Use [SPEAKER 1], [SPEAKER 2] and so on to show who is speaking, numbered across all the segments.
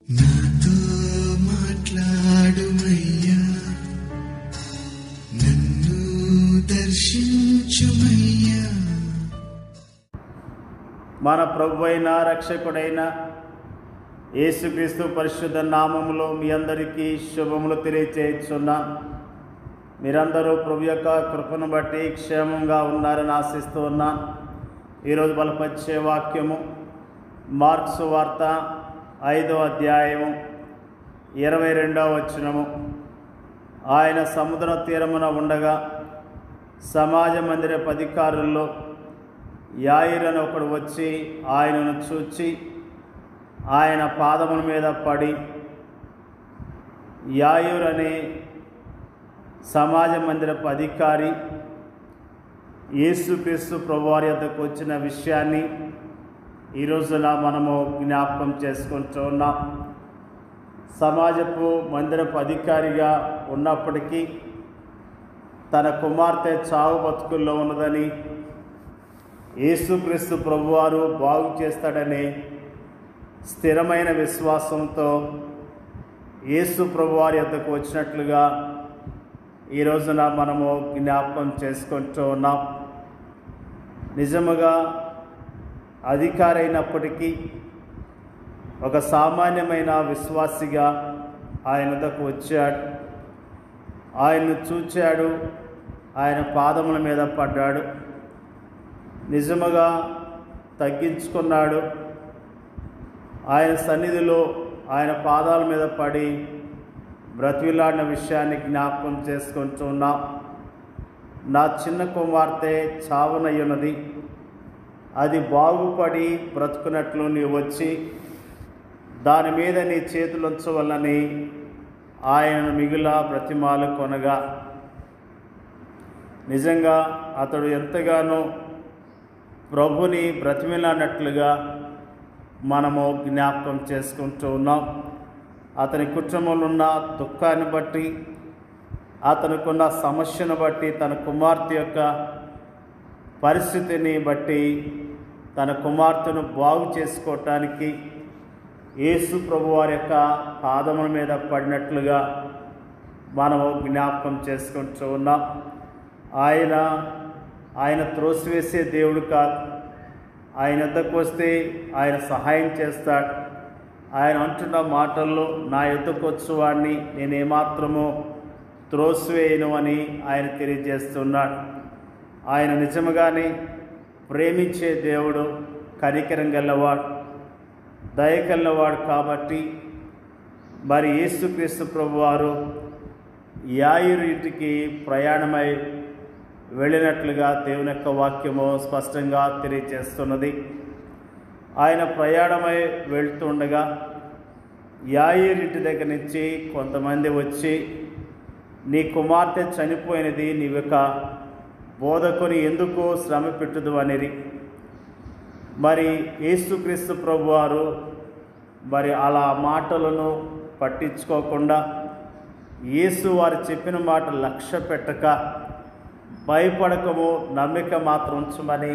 [SPEAKER 1] నాతో మాట్లాడుమయ్యా, నన్ను దర్శించుమయ్యా.
[SPEAKER 2] మన ప్రభువైన రక్షకుడైన యేసుక్రీస్తు పరిశుద్ధ నామములో మీ అందరికీ శుభములు తెలియచేయుచున్నాను. మీరందరూ ప్రభు యొక్క కృపను బట్టి క్షేమంగా ఉన్నారని ఆశిస్తూ ఉన్నాను. ఈరోజు బలపరిచే వాక్యము మార్క్సు వార్త 5వ అధ్యాయము 22వ వచనము. ఆయన సముద్ర తీరమున ఉండగా సమాజ మందిరపు అధికారుల్లో యాయిరు అని ఒకడు వచ్చి ఆయనను చూచి ఆయన పాదముల మీద పడి, యాయిరు అనే సమాజ మందిరపు అధికారి యేసుక్రీస్తు ప్రభువారి వద్దకు వచ్చిన విషయాన్ని ఈ రోజున మనము జ్ఞాపకం చేసుకుంటూ ఉన్నాం. సమాజపు మందిరపు అధికారిగా ఉన్నప్పటికీ తన కుమార్తె చావు బతుకుల్లో ఉన్నదని, యేసుక్రీస్తు ప్రభువారు బాగు చేస్తాడనే స్థిరమైన విశ్వాసంతో యేసు ప్రభువారి వద్దకు వచ్చినట్లుగా ఈ రోజున మనము జ్ఞాపకం చేసుకుంటూ ఉన్నాం. నిజముగా అధికారి అయినప్పటికీ ఒక సామాన్యమైన విశ్వాసిగా ఆయన వద్దకు వచ్చాడు. ఆయన్ను చూచాడు, ఆయన పాదముల మీద పడ్డాడు, నిజముగా తగ్గించుకున్నాడు. ఆయన సన్నిధిలో ఆయన పాదాల మీద పడి బ్రతిలాడిన విషయాన్ని జ్ఞాపకం చేసుకుంటున్నాం. నా చిన్న కుమార్తె చావనయ్యున్నది, అది బాగుపడి బ్రతుకున్నట్లు నీవు వచ్చి దాని మీద నీ చేతులు ఉంచవలని ఆయనను మిగుల బ్రతిమాలు కొనగా, నిజంగా అతడు ఎంతగానో ప్రభుని బ్రతిమిలాడినట్లుగా మనము జ్ఞాపకం చేసుకుంటూ ఉన్నాం. అతని కుటుంబంలో ఉన్న దుఃఖాన్ని బట్టి, అతనికున్న సమస్యను బట్టి, తన కుమార్తె యొక్క పరిస్థితిని బట్టి తన కుమార్తెను బాగు చేసుకోవటానికి యేసు ప్రభువారి యొక్క పాదముల మీద పడినట్లుగా మనము జ్ఞాపకం చేసుకుంటూ ఉన్నాం. ఆయన త్రోసివేసే దేవుడు కాదు. ఆయన వద్దకు వస్తే ఆయన సహాయం చేస్తాడు. ఆయన అంటున్న మాటల్లో, నా యొద్దకు వచ్చేవాడిని నేనేమాత్రమో త్రోసివేయను అని ఆయన తెలియజేస్తున్నాడు. ఆయన నిజముగానే ప్రేమించే దేవుడు, కనికరం గలవాడు, దయ గలవాడు. కాబట్టి మరి యేసుక్రీస్తు ప్రభువారు యాయిరు ఇంటికి ప్రయాణమై వెళ్ళినట్లుగా దేవుని యొక్క వాక్యము స్పష్టంగా తెలియజేస్తున్నది. ఆయన ప్రయాణమై వెళ్తుండగా యాయిరు ఇంటి దగ్గర నుంచి కొంతమంది వచ్చి, నీ కుమార్తె చనిపోయినది, నీవొక బోధకుని ఎందుకు శ్రమ పెట్టుదు అనేది. మరి యేసుక్రీస్తు ప్రభువారు మరి అలా మాటలను పట్టించుకోకుండా, యేసు వారు చెప్పిన మాట లక్ష్య పెట్టక, భయపడకము, నమ్మిక మాత్రం ఉంచమని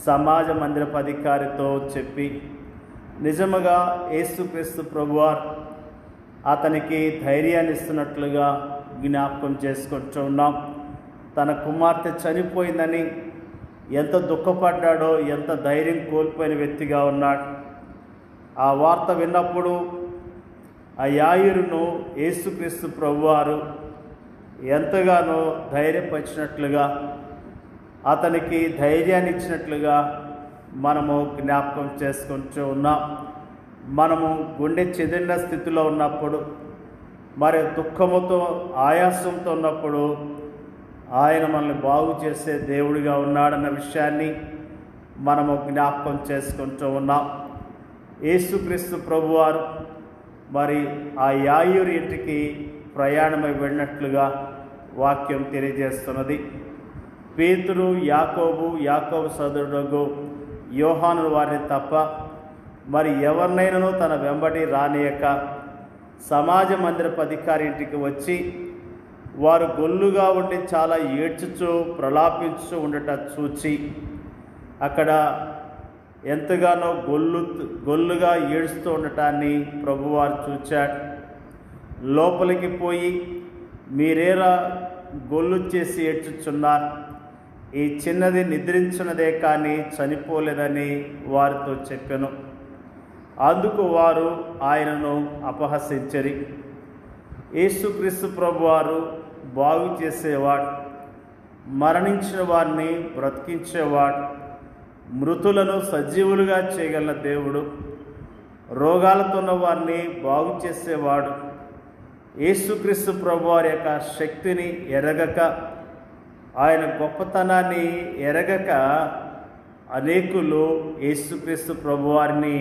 [SPEAKER 2] సమాజ మందిరపు అధికారితో చెప్పి, నిజముగా యేసుక్రీస్తు ప్రభువారు అతనికి ధైర్యాన్ని ఇస్తున్నట్లుగా జ్ఞాపకం చేసుకుంటూ ఉన్నాం. తన కుమార్తె చనిపోయిందని ఎంత దుఃఖపడ్డాడో, ఎంత ధైర్యం కోల్పోయిన వ్యక్తిగా ఉన్నాడు. ఆ వార్త విన్నప్పుడు ఆ యాయిరును యేసుక్రీస్తు ప్రభువారు ఎంతగానో ధైర్యపరిచినట్లుగా, అతనికి ధైర్యాన్ని ఇచ్చినట్లుగా మనము జ్ఞాపకం చేసుకుంటూ ఉన్నాం. మనము గుండె చెదిరిన స్థితిలో ఉన్నప్పుడు, మరి దుఃఖముతో ఆయాసంతో ఉన్నప్పుడు ఆయన మనల్ని బాగు చేసే దేవుడిగా ఉన్నాడన్న విషయాన్ని మనము జ్ఞాపకం చేసుకుంటూ ఉన్నాం. యేసుక్రీస్తు ప్రభువారు మరి ఆ యాయిరు ఇంటికి ప్రయాణమై వెళ్ళినట్లుగా వాక్యం తెలియజేస్తున్నది. పేతురు, యాకోబు సోదరుడు యోహాను వారిని తప్ప మరి ఎవరినైనాను తన వెంబడి రానియక సమాజ మందిరపు అధికారి ఇంటికి వచ్చి వారు గొల్లుగా ఉండి చాలా ఏడ్చుచూ ప్రలాపించు ఉండట చూచి అక్కడ ఎంతగానో గొల్లుగా ఏడుస్తూ ఉండటాన్ని ప్రభువారు చూచాడు. లోపలికి పోయి మీరేలా గొల్లు చేసి ఏడ్చుచున్నారు, ఈ చిన్నది నిద్రించినదే కానీ చనిపోలేదని వారితో చెప్పెను. అందుకు వారు ఆయనను అపహసించరి. యేసుక్రీస్తు ప్రభువారు బాగు చేసేవాడు, మరణించిన వారిని బ్రతికించేవాడు, మృతులను సజీవులుగా చేయగల దేవుడు, రోగాలతో ఉన్న వారిని బాగు చేసేవాడు. యేసుక్రీస్తు ప్రభువారి యొక్క శక్తిని ఎరగక, ఆయన గొప్పతనాన్ని ఎరగక అనేకులు యేసుక్రీస్తు ప్రభువారిని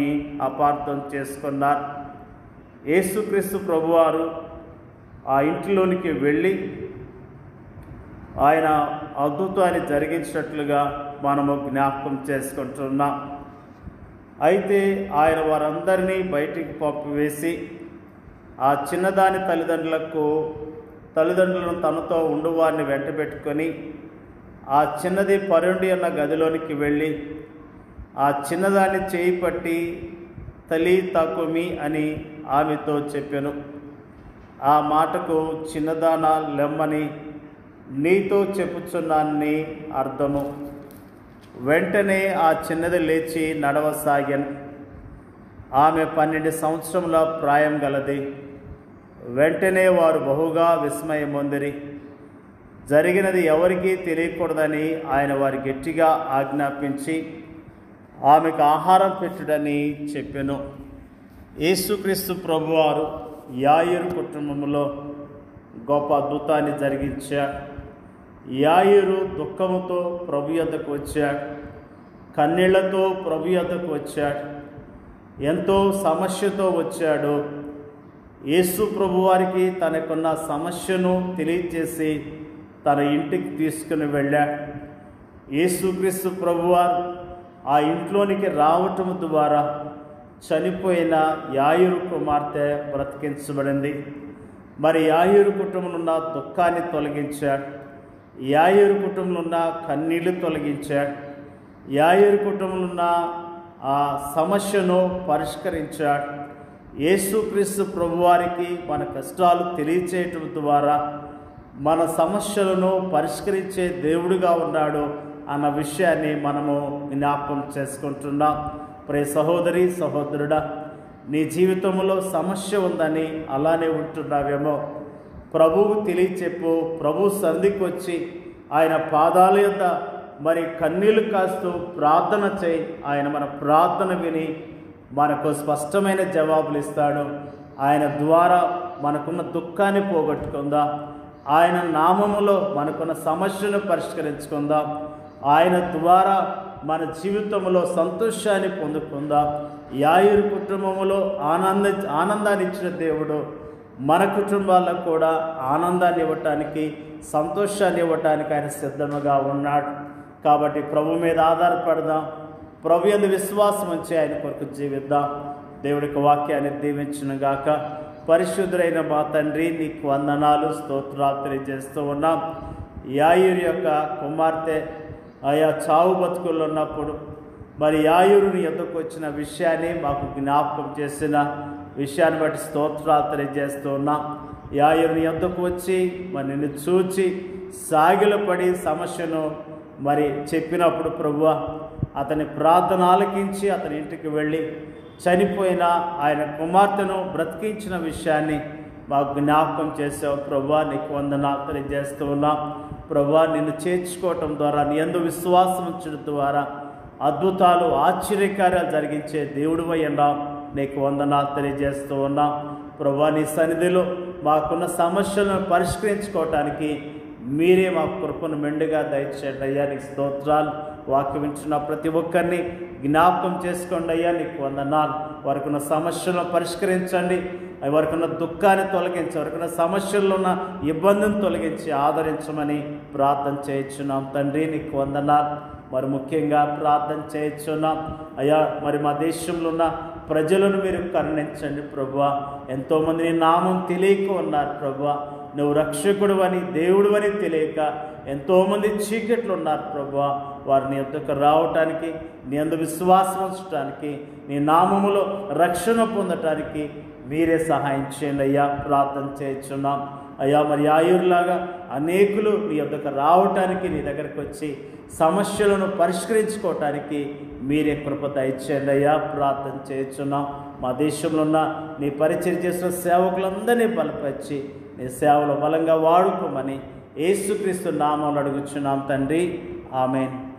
[SPEAKER 2] అపార్థం చేసుకున్నారు. యేసుక్రీస్తు ప్రభువారు ఆ ఇంటిలోనికి వెళ్ళి ఆయన అద్భుతాన్ని జరిగించినట్లుగా మనము జ్ఞాపకం చేసుకుంటున్నాం. అయితే ఆయన వారందరినీ బయటికి పంపివేసి ఆ చిన్నదాని తల్లిదండ్రులను తనతో ఉండువారిని వెంట పెట్టుకొని ఆ చిన్నది పరుండి ఉన్న గదిలోనికి వెళ్ళి ఆ చిన్నదాన్ని చేయి పట్టి తలి తకుమి అని ఆమెతో చెప్పెను. ఆ మాటకు చిన్నదానా లెమ్మని నీతో చెప్పుచున్నానని అర్థము. వెంటనే ఆ చిన్నది లేచి నడవసాగాను. ఆమె 12 సంవత్సరముల ప్రాయం గలది. వెంటనే వారు బహుగా విస్మయమొందిరి. జరిగినది ఎవరికీ తెలియకూడదని ఆయన వారి గట్టిగా ఆజ్ఞాపించి ఆమెకు ఆహారం పెట్టుడని చెప్పెను. యేసుక్రీస్తు ప్రభువారు యాయిరు కుటుంబంలో గొప్ప అద్భుతాన్ని జరిగించాడు. యాయిరు దుఃఖముతో ప్రభు యొద్దకు వచ్చాడు, కన్నీళ్లతో ప్రభు యొద్దకు వచ్చాడు, ఎంతో సమస్యతో వచ్చాడు. యేసు ప్రభువారికి తనకున్న సమస్యను తెలియజేసి తన ఇంటికి తీసుకుని వెళ్ళాడు. యేసుక్రీస్తు ప్రభువారు ఆ ఇంట్లోనికి రావటం ద్వారా చనిపోయిన యాయిరు కుమార్తె బ్రతికించబడింది. మరి యాయిరు కుటుంబంలో ఉన్న దుఃఖాన్ని తొలగించాడు, యాయిరు కుటుంబంలో ఉన్న కన్నీళ్లు తొలగించాడు, యాయిరు కుటుంబంలో ఉన్న ఆ సమస్యను పరిష్కరించాడు. యేసుక్రీస్తు ప్రభువారికి మన కష్టాలు తెలియచేయటం ద్వారా మన సమస్యలను పరిష్కరించే దేవుడిగా ఉన్నాడు అన్న విషయాన్ని మనము జ్ఞాపకం చేసుకుంటున్నాం. ప్రియ సహోదరి సహోదరుడా, నీ జీవితంలో సమస్య ఉందని అలానే ఉంటున్నావేమో, ప్రభువు తెలియచెప్పు. ప్రభు సంధికి వచ్చి ఆయన పాదాల యొద్ద మరి కన్నీళ్లు కాస్తూ ప్రార్థన చేయి. ఆయన మన ప్రార్థన విని మనకు స్పష్టమైన జవాబులు ఇస్తాడు. ఆయన ద్వారా మనకున్న దుఃఖాన్ని పోగొట్టుకుందాం. ఆయన నామములో మనకున్న సమస్యను పరిష్కరించుకుందాం. ఆయన ద్వారా మన జీవితంలో సంతోషాన్ని పొందుకుందాం. యాయిరు కుటుంబములో ఆనందాన్ని ఇచ్చిన దేవుడు మన కుటుంబాలకు కూడా ఆనందాన్ని ఇవ్వటానికి, సంతోషాన్ని ఇవ్వటానికి ఆయన సిద్ధముగా ఉన్నాడు. కాబట్టి ప్రభు మీద ఆధారపడదాం, ప్రభు యందు విశ్వాసం ఉంచి ఆయన కొరకు జీవిద్దాం. దేవుడికి వాక్యాన్ని దీవించునుగాక. పరిశుద్ధుడైన మా తండ్రి, నీకు వందనాలు, స్తోత్రాలు తెలియజేస్తూ ఉన్నాం. యాయిరు యొక్క కుమార్తె ఆయా చావు బతుకుల్లో ఉన్నప్పుడు మరి యాయిరుని ఎద్దకు వచ్చిన విషయాన్ని మాకు జ్ఞాపకం చేసిన విషయాన్ని బట్టి స్తోత్రాలు తెలియజేస్తూ ఉన్నాం. యాయిరుని ఎద్దకు వచ్చి మరి నిన్ను చూచి సాగిలపడి సమస్యను మరి చెప్పినప్పుడు ప్రభువా, అతని ప్రార్థన ఆలకించి అతని ఇంటికి వెళ్ళి చనిపోయిన ఆయన కుమార్తెను బ్రతికించిన విషయాన్ని మాకు జ్ఞాపకం చేసావు. ప్రభువా, నీకు వందనాలు తెలియజేస్తూ ఉన్నాం. ప్రభువా, నిన్ను చేర్చుకోవటం ద్వారా, నీ యందు విశ్వాసం ఉంచడం ద్వారా అద్భుతాలు, ఆశ్చర్యకార్యాలు జరిగించే దేవుడివై ఉన్నాం. నీకు వందనాలు తెలియజేస్తూ ఉన్నాం. ప్రభువా, నీ సన్నిధిలో మాకున్న సమస్యలను పరిష్కరించుకోవటానికి మీరే మా కృపను మెండుగా దయచేయండి అయ్యా. నీకు స్తోత్రాలు. వాక్యం ఇచ్చిన ప్రతి ఒక్కరిని జ్ఞాపకం చేసుకోండి అయ్యా. నీకు వందనాలు. వారికున్న సమస్యలను పరిష్కరించండి, వారికున్న దుఃఖాన్ని తొలగించి, వారికున్న సమస్యల్లో ఉన్న ఇబ్బందిని తొలగించి ఆదరించమని ప్రార్థన చేయించున్నాం తండ్రి. నీకు వందనాలు. మరి ముఖ్యంగా ప్రార్థన చేయించున్నాం అయ్యా, మరి మా దేశంలో ఉన్న ప్రజలను మీరు కరుణించండి ప్రభువా. ఎంతోమంది నీ నామం తెలియక ఉన్నారు ప్రభువా. నువ్వు రక్షకుడు అని దేవుడు అని తెలియక ఎంతోమంది చీకట్లు ఉన్నారు ప్రభువా. వారిని యొద్దకు రావటానికి, నీ అందు విశ్వాసం ఉంచడానికి, నీ నామములో రక్షణ పొందటానికి మీరే సహాయం చేయండి అయ్యా. ప్రార్థన చేయించున్నాం అయ్యా. మరి ఆయుర్లాగా అనేకులు నీ యొద్దకు రావటానికి, నీ దగ్గరకు వచ్చి సమస్యలను పరిష్కరించుకోవటానికి మీరే కృప దయచేయండి అయ్యా. ప్రార్థన చేయించున్నాం. మా దేశంలో ఉన్న నీ పరిచయం చేసిన సేవకులందరినీ బలపరిచి నీ సేవలో బలంగా వాడుకోమని యేసుక్రీస్తు నామములో అడుగుచున్నాం తండ్రి. ఆమేన్.